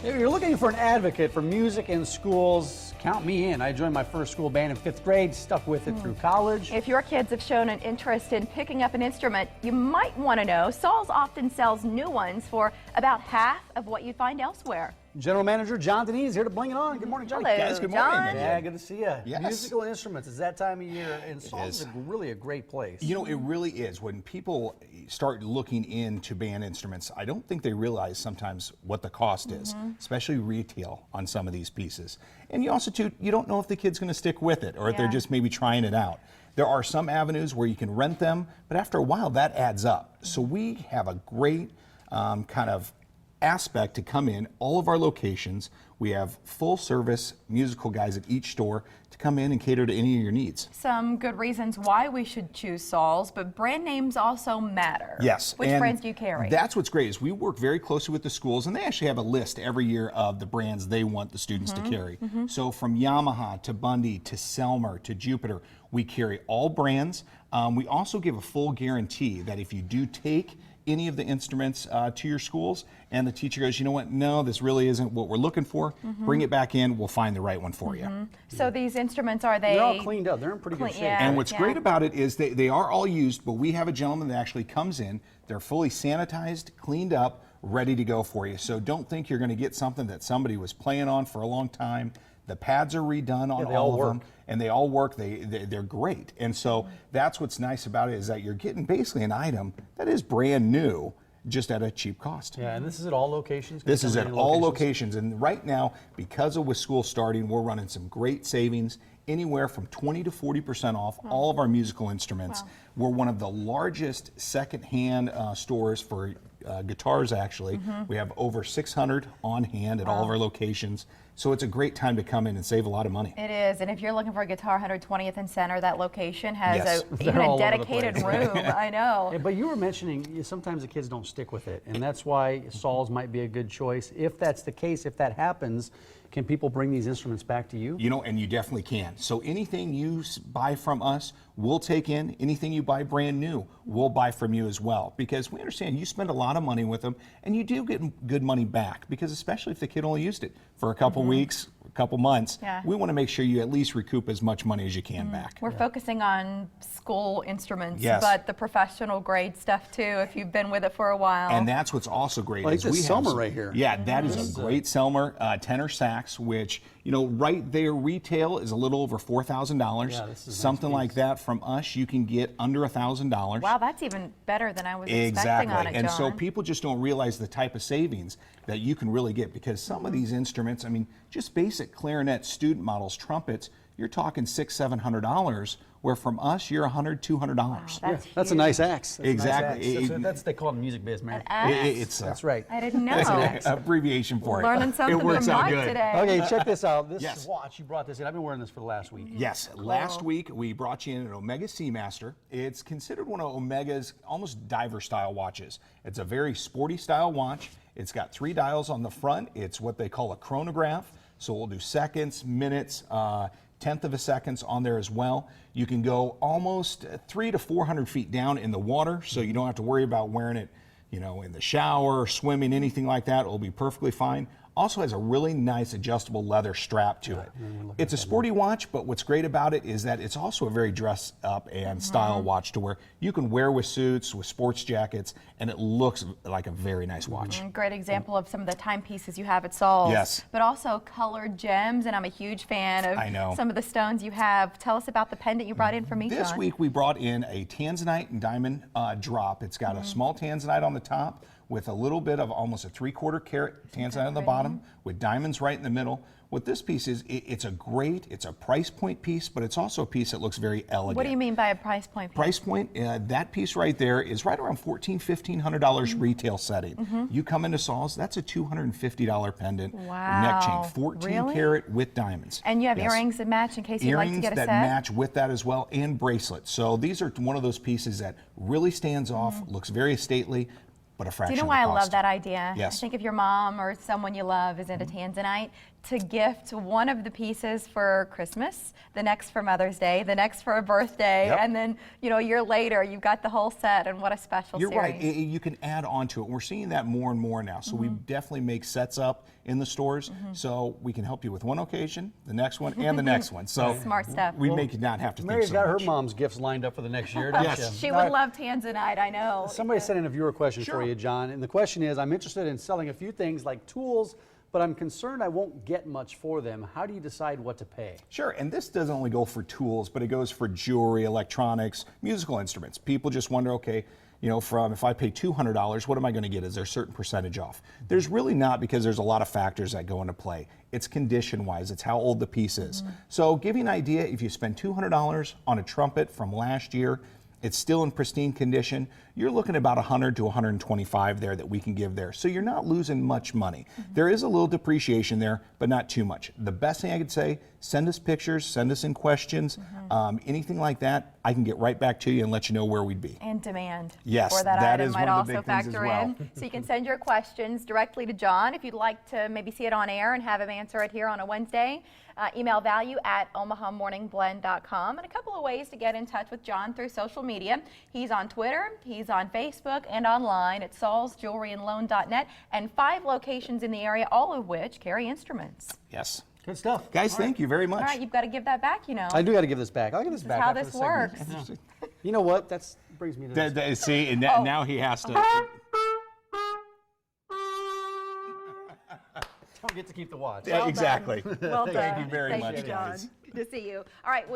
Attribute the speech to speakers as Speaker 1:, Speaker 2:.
Speaker 1: If you're looking for an advocate for music in schools, count me in. I joined my first school band in 5th grade, stuck with it through college.
Speaker 2: If your kids have shown an interest in picking up an instrument, you might want to know Saul's often sells new ones for about half of what you'd find elsewhere.
Speaker 1: General Manager John Denise is here to bring it on. Good morning, Johnny.
Speaker 2: Hello,
Speaker 3: Guys, good morning.
Speaker 2: John.
Speaker 1: Yeah, good to see you.
Speaker 3: Yes.
Speaker 1: Musical instruments, it's that time of year, and Saul's really a great place.
Speaker 3: You know, it really is. When people start looking into band instruments, I don't think they realize sometimes what the cost is, especially retail on some of these pieces. And you also, too, you don't know if the kid's going to stick with it or if they're just maybe trying it out. There are some avenues where you can rent them, but after a while, that adds up. So we have a great kind of aspect to come in all of our locations. We have full service musical guys at each store to come in and cater to any of your needs.
Speaker 2: Some good reasons why we should choose Saul's, but brand names also matter.
Speaker 3: Yes.
Speaker 2: Which brands do you carry?
Speaker 3: That's what's great is we work very closely with the schools, and they actually have a list every year of the brands they want the students to carry. So from Yamaha to Bundy to Selmer to Jupiter, we carry all brands. We also give a full guarantee that if you do take any of the instruments to your schools and the teacher goes, you know what, no, this really isn't what we're looking for, bring it back in, we'll find the right one for you.
Speaker 2: So these instruments, are they?
Speaker 1: They're all cleaned up. They're in pretty good shape.
Speaker 2: Yeah.
Speaker 3: And what's great about it is they are all used, but we have a gentleman that actually comes in, they're fully sanitized, cleaned up, ready to go for you. So don't think you're going to get something that somebody was playing on for a long time. The pads are redone on all of them, and they all work. They're great. And so that's what's nice about it is that you're getting basically an item that is brand new, just at a cheap cost.
Speaker 1: Yeah, and this is at all locations?
Speaker 3: This is at all locations. And right now, because of with school starting, we're running some great savings, anywhere from 20 to 40% off all of our musical instruments. We're one of the largest secondhand stores for guitars, actually. We have over 600 on hand at all of our locations. So it's a great time to come in and save a lot of money.
Speaker 2: It is, and if you're looking for a guitar, 120th and Center, that location has
Speaker 1: They're
Speaker 2: even
Speaker 1: all
Speaker 2: a
Speaker 1: over the
Speaker 2: dedicated
Speaker 1: place.
Speaker 2: room. I know.
Speaker 1: Yeah, but you were mentioning sometimes the kids don't stick with it, and that's why Saul's might be a good choice. If that's the case, if that happens, can people bring these instruments back to you?
Speaker 3: You know, and you definitely can. So anything you buy from us, we'll take in. Anything you buy brand new, we'll buy from you as well. Because we understand you spend a lot of money with them, and you do get good money back. Because especially if the kid only used it for a couple weeks, a couple months, we want to make sure you at least recoup as much money as you can back.
Speaker 2: We're focusing on school instruments, but the professional grade stuff too, if you've been with it for a while.
Speaker 3: And that's what's also great.
Speaker 1: Like
Speaker 3: is
Speaker 1: this
Speaker 3: we
Speaker 1: Selmer
Speaker 3: have
Speaker 1: right here.
Speaker 3: Yeah, that is a great Selmer tenor sax, which, you know, right there retail is a little over $4,000.
Speaker 1: Yeah, this is
Speaker 3: something
Speaker 1: nice
Speaker 3: like that from us, you can get under $1,000.
Speaker 2: Wow, that's even better than I was expecting
Speaker 3: Exactly.
Speaker 2: on it, John.
Speaker 3: And so people just don't realize the type of savings that you can really get, because some of these instruments, I mean, just basic clarinet, student models, trumpets, you're talking $600, $700, where from us, you're $100, $200.
Speaker 2: Wow,
Speaker 1: That's a nice axe. That's
Speaker 3: Exactly.
Speaker 1: A nice axe. That's they call it in music biz, man.
Speaker 3: That's
Speaker 1: right.
Speaker 2: I didn't know.
Speaker 3: That's an abbreviation for it.
Speaker 2: Learning something
Speaker 3: It works
Speaker 2: from
Speaker 3: out
Speaker 2: Mike
Speaker 3: good.
Speaker 2: today.
Speaker 1: Okay, check this out. This
Speaker 3: Yes.
Speaker 1: watch, you brought this in. I've been wearing this for the last week.
Speaker 3: Yes, last week we brought you in an Omega Seamaster. It's considered one of Omega's almost diver style watches. It's a very sporty style watch. It's got 3 dials on the front. It's what they call a chronograph. So we'll do seconds, minutes, tenth of a seconds on there as well. You can go almost 300 to 400 feet down in the water, so you don't have to worry about wearing it, you know, in the shower, swimming, anything like that. It'll be perfectly fine. Also has a really nice adjustable leather strap to it. It's a sporty watch, but what's great about it is that it's also a very dress up and style watch to where you can wear with suits, with sports jackets, and it looks like a very nice watch.
Speaker 2: Great example of some of the timepieces you have at Saul's.
Speaker 3: Yes.
Speaker 2: But also colored gems, and I'm a huge fan of some of the stones you have. Tell us about the pendant you brought in for me, John.
Speaker 3: This week we brought in a tanzanite and diamond drop. It's got a small tanzanite on the top with a little bit of almost a 3/4 carat tanzanite on the bottom with diamonds right in the middle. What this piece is, it's a price point piece, but it's also a piece that looks very elegant.
Speaker 2: What do you mean by a price point piece?
Speaker 3: Price point, that piece right there is right around $1,400, $1,500 retail setting. You come into Saul's, that's a $250 pendant.
Speaker 2: Wow.
Speaker 3: Neck chain, 14 carat with diamonds.
Speaker 2: And you have earrings that match in case you'd like to get a set?
Speaker 3: Earrings that match with that as well, and bracelets. So these are one of those pieces that really stands off, looks very stately. but a
Speaker 2: Do
Speaker 3: fraction
Speaker 2: you know
Speaker 3: of
Speaker 2: why I
Speaker 3: the
Speaker 2: love
Speaker 3: cost.
Speaker 2: that idea?
Speaker 3: Yes.
Speaker 2: I think if your mom or someone you love is into Tanzanite, to gift one of the pieces for Christmas, the next for Mother's Day, the next for a birthday,
Speaker 3: Yep.
Speaker 2: and then, you know, a year later, you've got the whole set, and what a special
Speaker 3: You're
Speaker 2: series.
Speaker 3: right. You can add on to it. We're seeing that more and more now. So we definitely make sets up in the stores, so we can help you with one occasion, the next one, and the next one. So
Speaker 2: Smart stuff.
Speaker 3: we make you not have to
Speaker 1: Mary's
Speaker 3: think so
Speaker 1: got her
Speaker 3: much.
Speaker 1: mom's gifts lined up for the next year, doesn't
Speaker 3: Yes.
Speaker 1: she?
Speaker 2: She would love Tanzanite, I know.
Speaker 1: Somebody sent in a viewer question
Speaker 3: Sure.
Speaker 1: for you, John, and the question is, I'm interested in selling a few things like tools, but I'm concerned I won't get much for them. How do you decide what to pay?
Speaker 3: Sure, and this doesn't only go for tools, but it goes for jewelry, electronics, musical instruments. People just wonder, okay, you know, from if I pay $200, what am I going to get? Is there a certain percentage off? There's really not, because there's a lot of factors that go into play. It's condition-wise, it's how old the piece is. So give you an idea, if you spend $200 on a trumpet from last year, it's still in pristine condition, you're looking at about $100 to $125 there that we can give there. So you're not losing much money. There is a little depreciation there, but not too much. The best thing I could say, send us pictures, send us in questions, anything like that, I can get right back to you and let you know where we'd be.
Speaker 2: And demand
Speaker 3: Yes,
Speaker 2: for that,
Speaker 3: that
Speaker 2: item
Speaker 3: is
Speaker 2: might
Speaker 3: one of
Speaker 2: also
Speaker 3: the big things as
Speaker 2: factor
Speaker 3: well.
Speaker 2: in. So you can send your questions directly to John if you'd like to maybe see it on air and have him answer it here on a Wednesday. Email value@omahamorningblend.com, and a couple of ways to get in touch with John through social media. He's on Twitter, he's on Facebook, and online at saulsjewelryandloan.net, and 5 locations in the area, all of which carry instruments.
Speaker 3: Yes.
Speaker 1: Good stuff.
Speaker 3: Guys, thank you very much.
Speaker 2: All right, you've got to give that back, you know.
Speaker 1: I do got to give this back. I'll give this
Speaker 2: This is
Speaker 1: back.
Speaker 2: how
Speaker 1: after
Speaker 2: this
Speaker 1: the segment.
Speaker 2: works.
Speaker 1: Yeah. You know what? That brings me to this.
Speaker 3: See, and
Speaker 2: Oh.
Speaker 3: now he has to.
Speaker 1: Don't get to keep the watch.
Speaker 3: Yeah, exactly.
Speaker 2: Well done.
Speaker 3: Thank you very
Speaker 2: Thank
Speaker 3: much,
Speaker 2: you, John.
Speaker 3: guys.
Speaker 2: Good to see you. All right.